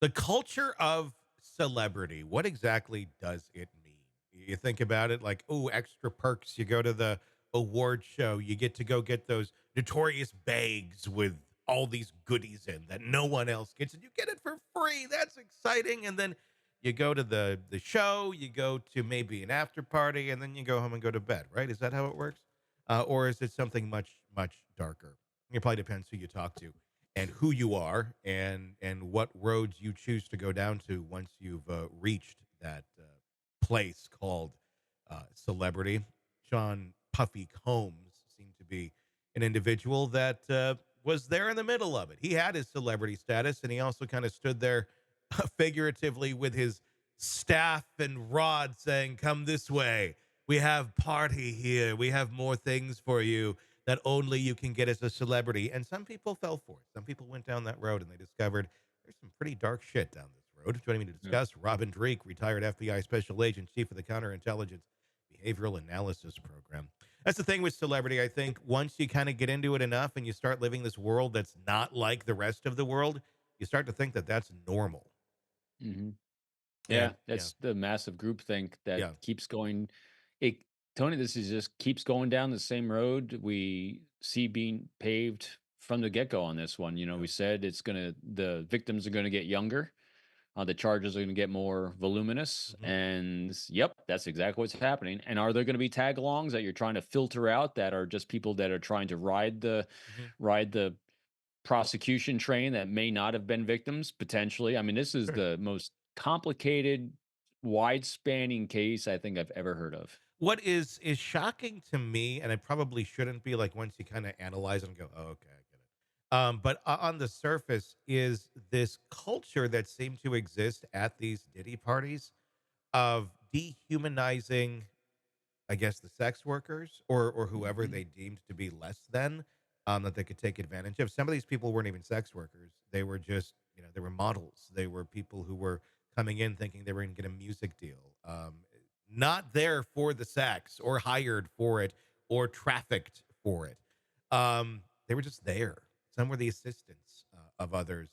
The culture of celebrity, what exactly does it mean? You think about it like, oh, extra perks. You go to the award show, you get to go get those notorious bags with all these goodies in that no one else gets, and you get it for free. That's exciting. And then you go to the show, you go to maybe an after party, and then you go home and go to bed, right? Is that how it works? Or is it something much darker? It probably depends who you talk to and who you are and what roads you choose to go down to once you've reached that place called celebrity. Sean Puffy Combs seemed to be an individual that was there in the middle of it. He had his celebrity status, and he also kind of stood there figuratively with his staff and rod saying, "Come this way. We have party here. We have more things for you that only you can get as a celebrity." And some people fell for it. Some people went down that road and they discovered there's some pretty dark shit down this road. Joining me to Yeah. discuss, Robin Drake, retired FBI special agent, chief of the counterintelligence behavioral analysis program. That's the thing with celebrity. I think once you kind of get into it enough and you start living this world that's not like the rest of the world, you start to think that that's normal. Mhm. Yeah, And yeah, that's the massive groupthink that yeah, keeps going. It Tony, this is just keeps going down the same road we see being paved from the get-go on this one. yeah. We said the victims are gonna get younger, the charges are gonna get more voluminous, Hmm. and yep, that's exactly what's happening. And are there gonna be tag-alongs that you're trying to filter out that are just people that are trying to Hmm. ride the prosecution train that may not have been victims potentially? I mean, this is Sure. the most complicated, wide spanning case I think I've ever heard of. What is shocking to me, and it probably shouldn't be like once you kind of analyze and go, oh, okay, I get it. But on the surface is this culture that seemed to exist at these Diddy parties of dehumanizing, I guess, the sex workers or whoever Mhm. they deemed to be less than, that they could take advantage of. Some of these people weren't even sex workers. They were just, they were models. They were people who were coming in thinking they were going to get a music deal. Not there for the sex or hired for it or trafficked for it. They were just there. Some were the assistants of others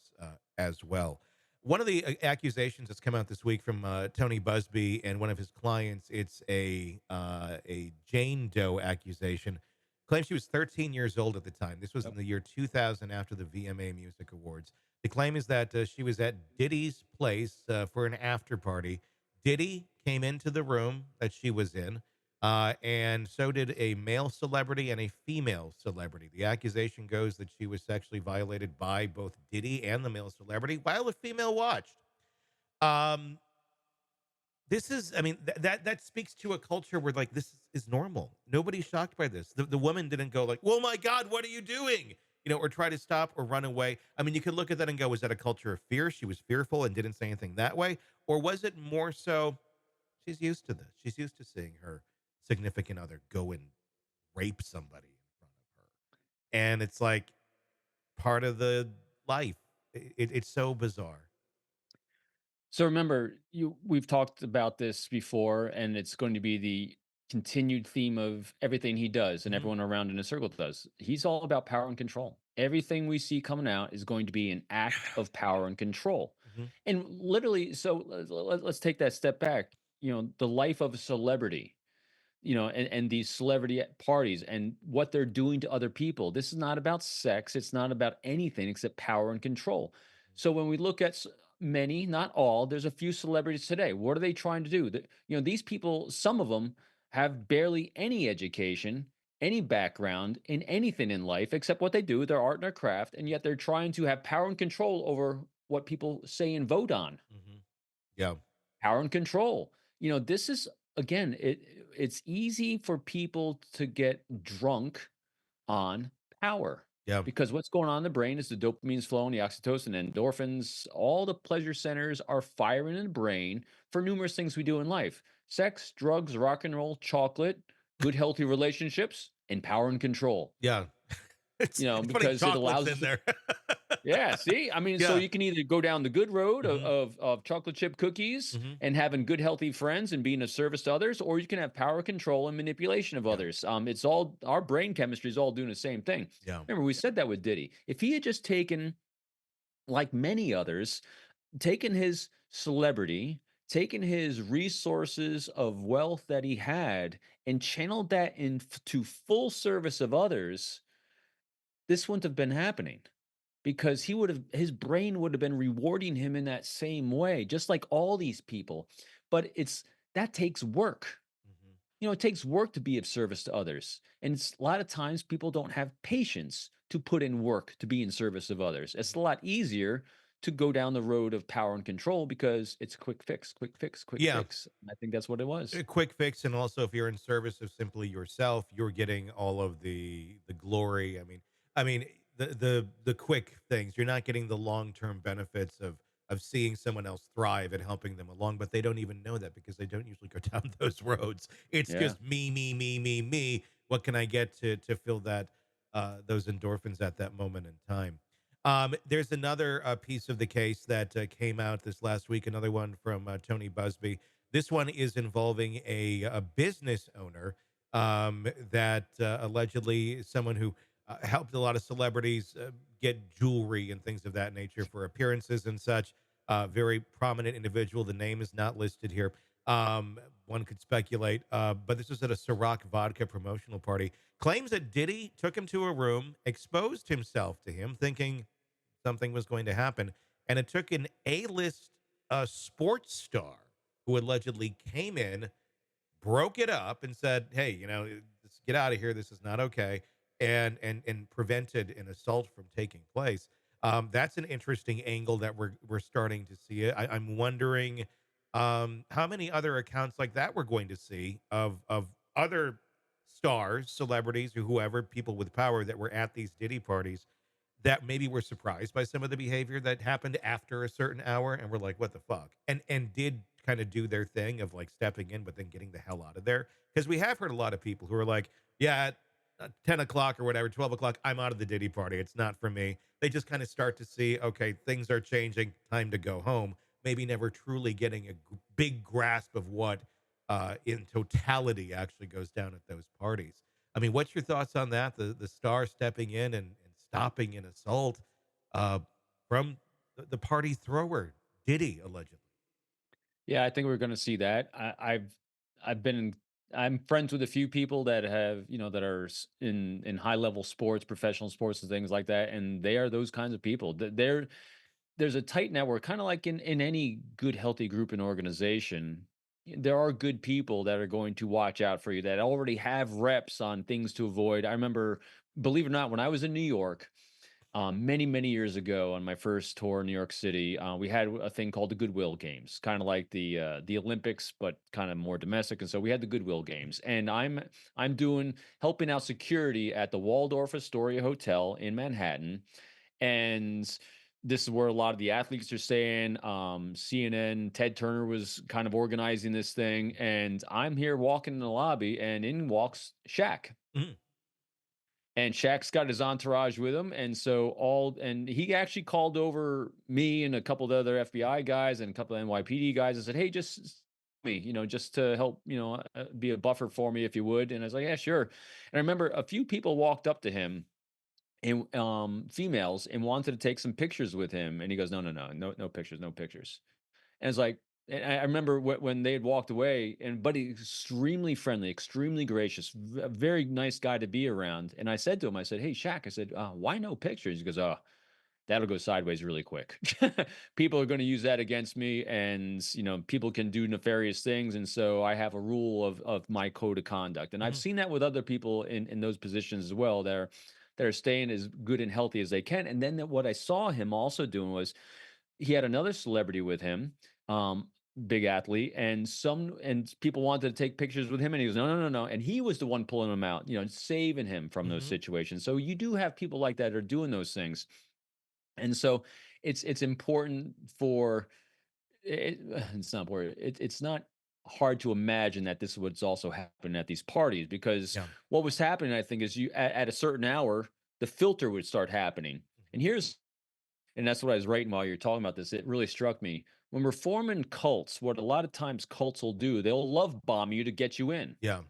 as well. One of the accusations that's come out this week from Tony Busby and one of his clients, it's a Jane Doe accusation. Claims she was 13 years old at the time. This was in Yep. the year 2000 after the VMA Music Awards. The claim is that she was at Diddy's place for an after party. Diddy came into the room that she was in, and so did a male celebrity and a female celebrity. The accusation goes that she was sexually violated by both Diddy and the male celebrity while the female watched. Um, this is, I mean, that speaks to a culture where like this is normal. Nobody's shocked by this. The woman didn't go like, "Oh my God, what are you doing?" Or try to stop or run away. I mean, you could look at that and go, "Was that a culture of fear? She was fearful and didn't say anything that way, or was it more so she's used to this? She's used to seeing her significant other go and rape somebody in front of her, and it's like part of the life. It's so bizarre. So remember, we've talked about this before, and it's going to be the continued theme of everything he does and Mhm. everyone around in a circle does. He's all about power and control. Everything we see coming out is going to be an act of power and control. Mhm. And literally, so let's take that step back. The life of a celebrity, and these celebrity parties and what they're doing to other people. This is not about sex. It's not about anything except power and control. So when we look at many, not all, there's a few celebrities today. What are they trying to do? These people, some of them have barely any education, any background in anything in life except what they do, their art and their craft, and yet they're trying to have power and control over what people say and vote on. Mhm. Yeah. Power and control. This is again, it's easy for people to get drunk on power Yeah. because what's going on in the brain is the dopamine's flowing, the oxytocin, endorphins, all the pleasure centers are firing in the brain for numerous things we do in life: sex, drugs, rock and roll, chocolate, good healthy relationships, and power and control. Yeah. It's funny Because it chocolate's allows us in to. there. Yeah, see? I mean, so Yeah. you can either go down the good road of Mhm. chocolate chip cookies Mhm. and having good, healthy friends and being of service to others, or you can have power, control, and manipulation of Yeah. others. It's all our brain chemistry is all doing the same thing. Yeah. Remember, we said that with Diddy. If he had just taken, like many others, taken his celebrity, taken his resources of wealth that he had, and channeled that into full service of others, this wouldn't have been happening because his brain would have been rewarding him in that same way, just like all these people. But that takes work. Mhm. It takes work to be of service to others. And a lot of times people don't have patience to put in work to be in service of others. It's a lot easier to go down the road of power and control because it's quick fix, quick fix, quick Yeah. fix. And I think that's what it was. A quick fix, and also if you're in service of simply yourself, you're getting all of the glory. I mean the quick things. You're not getting the long-term benefits of seeing someone else thrive and helping them along, but they don't even know that because they don't usually go down those roads. It's Yeah. just me, me, me, me, me. What can I get to fill that those endorphins at that moment in time? There's another piece of the case that came out this last week, another one from Tony Busby. This one is involving a business owner that allegedly someone who helped a lot of celebrities get jewelry and things of that nature for appearances and such. Very prominent individual. The name is not listed here. One could speculate, but this was at a Ciroc vodka promotional party. Claims that Diddy took him to a room, exposed himself to him, thinking something was going to happen, and it took an A-list sports star who allegedly came in, broke it up, and said, "Hey, just get out of here. This is not okay," and prevented an assault from taking place. That's an interesting angle that we're starting to see. I'm wondering how many other accounts like that we're going to see of other stars, celebrities, or whoever, people with power that were at these Diddy parties that maybe were surprised by some of the behavior that happened after a certain hour and were like, what the fuck? And did kind of do their thing of like stepping in, but then getting the hell out of there. Because we have heard a lot of people who are like, yeah, at 10 o'clock or whatever, 12 o'clock, I'm out of the Diddy party. It's not for me. They just kind of start to see, okay, things are changing, time to go home. Maybe never truly getting a big grasp of what in totality actually goes down at those parties. I mean, what's your thoughts on that? The star stepping in and stopping an assault uh, from the party thrower, Diddy, allegedly. Yeah, I think we're going to see that. I've been I'm friends with a few people that have, that are in high level sports, professional sports and things like that, and they are those kinds of people. There's a tight network, kind of like in any good healthy group and organization. There are good people that are going to watch out for you that already have reps on things to avoid. I remember, believe it or not, when I was in New York, many, many years ago on my first tour in New York City, we had a thing called the Goodwill Games, kind of like the Olympics, but kind of more domestic. And so we had the Goodwill Games, and I'm doing helping out security at the Waldorf Astoria Hotel in Manhattan, and this is where a lot of the athletes are staying. CNN, Ted Turner was kind of organizing this thing, and I'm here walking in the lobby, and in walks Shaq, Mhm. and Shaq's got his entourage with him, and so and he actually called over me and a couple of the other FBI guys and a couple of NYPD guys and said, "Hey, just me, just to help, be a buffer for me if you would." And I was like, "Yeah, sure." And I remember a few people walked up to him and females and wanted to take some pictures with him, and he goes, "No, no, no, no, no pictures, no pictures." And it's like, and I remember when they had walked away, but he's extremely friendly, extremely gracious, a very nice guy to be around. And I said to him, I said, "Hey, Shaq," I said, "Why no pictures?" He goes, "Oh, that'll go sideways really quick. People are going to use that against me, and people can do nefarious things. And so I have a rule of my code of conduct." And I've Mhm. seen that with other people in those positions as well. They're staying as good and healthy as they can. And then what I saw him also doing was he had another celebrity with him, um, big athlete, and people wanted to take pictures with him, and he goes, "No, no, no, no," and he was the one pulling him out, saving him from those Mhm. situations. So you do have people like that are doing those things, and so it's important for it's not where it's not hard to imagine that this is what's also happening at these parties because Yeah. what was happening, I think, is you at a certain hour the filter would start happening, and Mhm. that's what I was writing while you're talking about this. It really struck me. When we're forming cults, what a lot of times cults will do, they'll love bomb you to get you in. Yeah.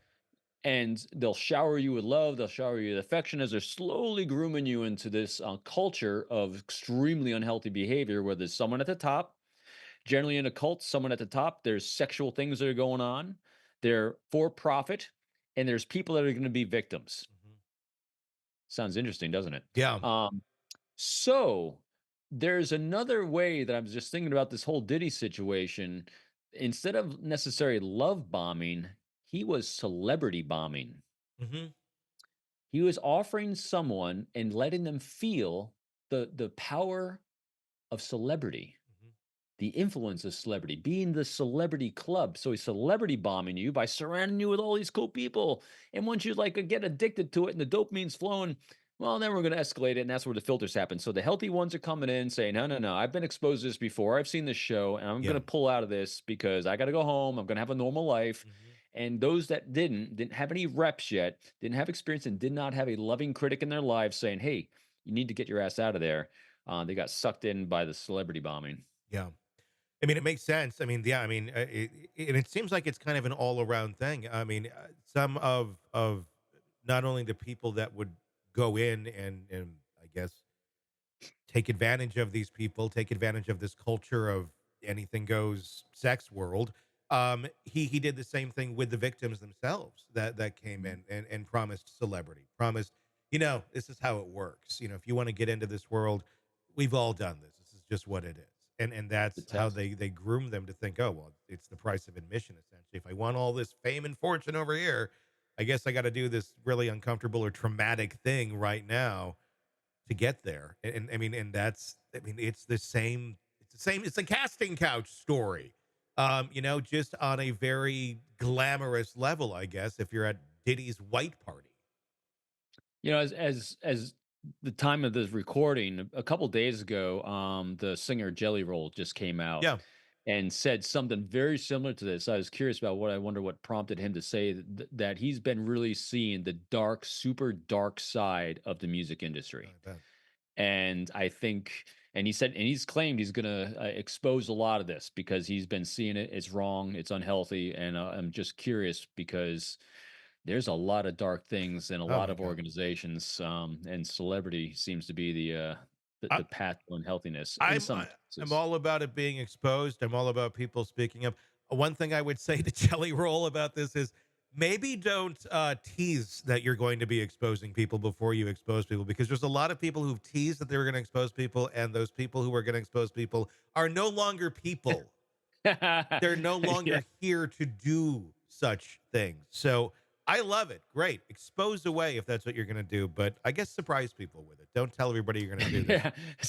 And they'll shower you with love, they'll shower you with affection as they're slowly grooming you into this culture of extremely unhealthy behavior where there's someone at the top. Generally in a cult, someone at the top, there's sexual things that are going on. They're for profit, and there's people that are going to be victims. Mhm. Sounds interesting, doesn't it? Yeah. So there's another way that I'm just thinking about this whole Diddy situation. Instead of necessarily love bombing, he was celebrity bombing. Hmm. He was offering someone and letting them feel the power of celebrity, Hmm. the influence of celebrity, being the celebrity club. So he's celebrity bombing you by surrounding you with all these cool people. And once you like get addicted to it and the dopamine's flowing, well, then we're going to escalate it. And that's where the filters happen. So the healthy ones are coming in saying, no, no, no, I've been exposed to this before. I've seen this show and I'm going Yeah. to pull out of this because I got to go home. I'm going to have a normal life. Hmm. And those that didn't have any reps yet, didn't have experience, and did not have a loving critic in their lives saying, hey, you need to get your ass out of there. They got sucked in by the celebrity bombing. Yeah. I mean, it makes sense. I mean, yeah. I mean, and it seems like it's kind of an all around thing. I mean, some of not only the people that would go in and I guess take advantage of these people, take advantage of this culture of anything goes sex world. He did the same thing with the victims themselves that came in and promised celebrity, promised, this is how it works. If you want to get into this world, we've all done this. This is just what it is. And The that's how test. they groom them to think, oh, well, it's the price of admission, essentially. If I want all this fame and fortune over here, I guess I got to do this really uncomfortable or traumatic thing right now to get there. And I mean, and that's, I mean, it's a casting couch story. Just on a very glamorous level, I guess, if you're at Diddy's white party. As the time of this recording, a couple days ago, the singer Jelly Roll just came out Yeah. and said something very similar to this. I was curious about what I wonder what prompted him to say that he's been really seeing the dark, super dark side of the music I industry. bet. And I think, and he said, and he's claimed he's going to expose a lot of this because he's been seeing it. It's wrong. It's unhealthy. And I'm just curious because there's a lot of dark things in a Oh lot my of God. organizations, and celebrity seems to be I, the path to unhealthiness in I'm some I, I'm cases. all about it being exposed. I'm all about people speaking up. One thing I would say to Jelly Roll about this is maybe don't tease that you're going to be exposing people before you expose people, because there's a lot of people who've teased that they were going to expose people, and those people who are going to expose people are no longer people. They're no Yeah. longer here to do such things. So I love it. Great. Expose away if that's what you're going to do. But I guess surprise people with it. Don't tell everybody you're going to do this,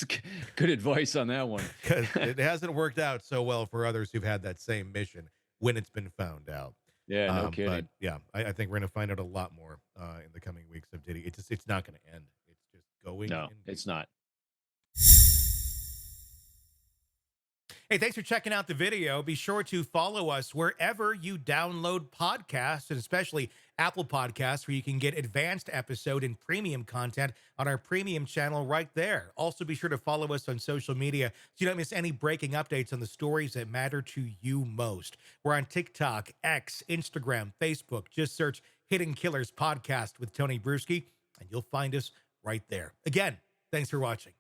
Yeah, good advice on that one. because it hasn't worked out so well for others who've had that same mission when it's been found out. Yeah, no But kidding. yeah, I think we're going to find out a lot more in the coming weeks of Diddy. It's not going to end. It's just going No, and going. it's not. Hey, thanks for checking out the video. Be sure to follow us wherever you download podcasts, and especially Apple Podcasts, where you can get advanced episode and premium content on our premium channel right there. Also, be sure to follow us on social media so you don't miss any breaking updates on the stories that matter to you most. We're on TikTok, X, Instagram, Facebook. Just search Hidden Killers Podcast with Tony Bruschi, and you'll find us right there. Again, thanks for watching.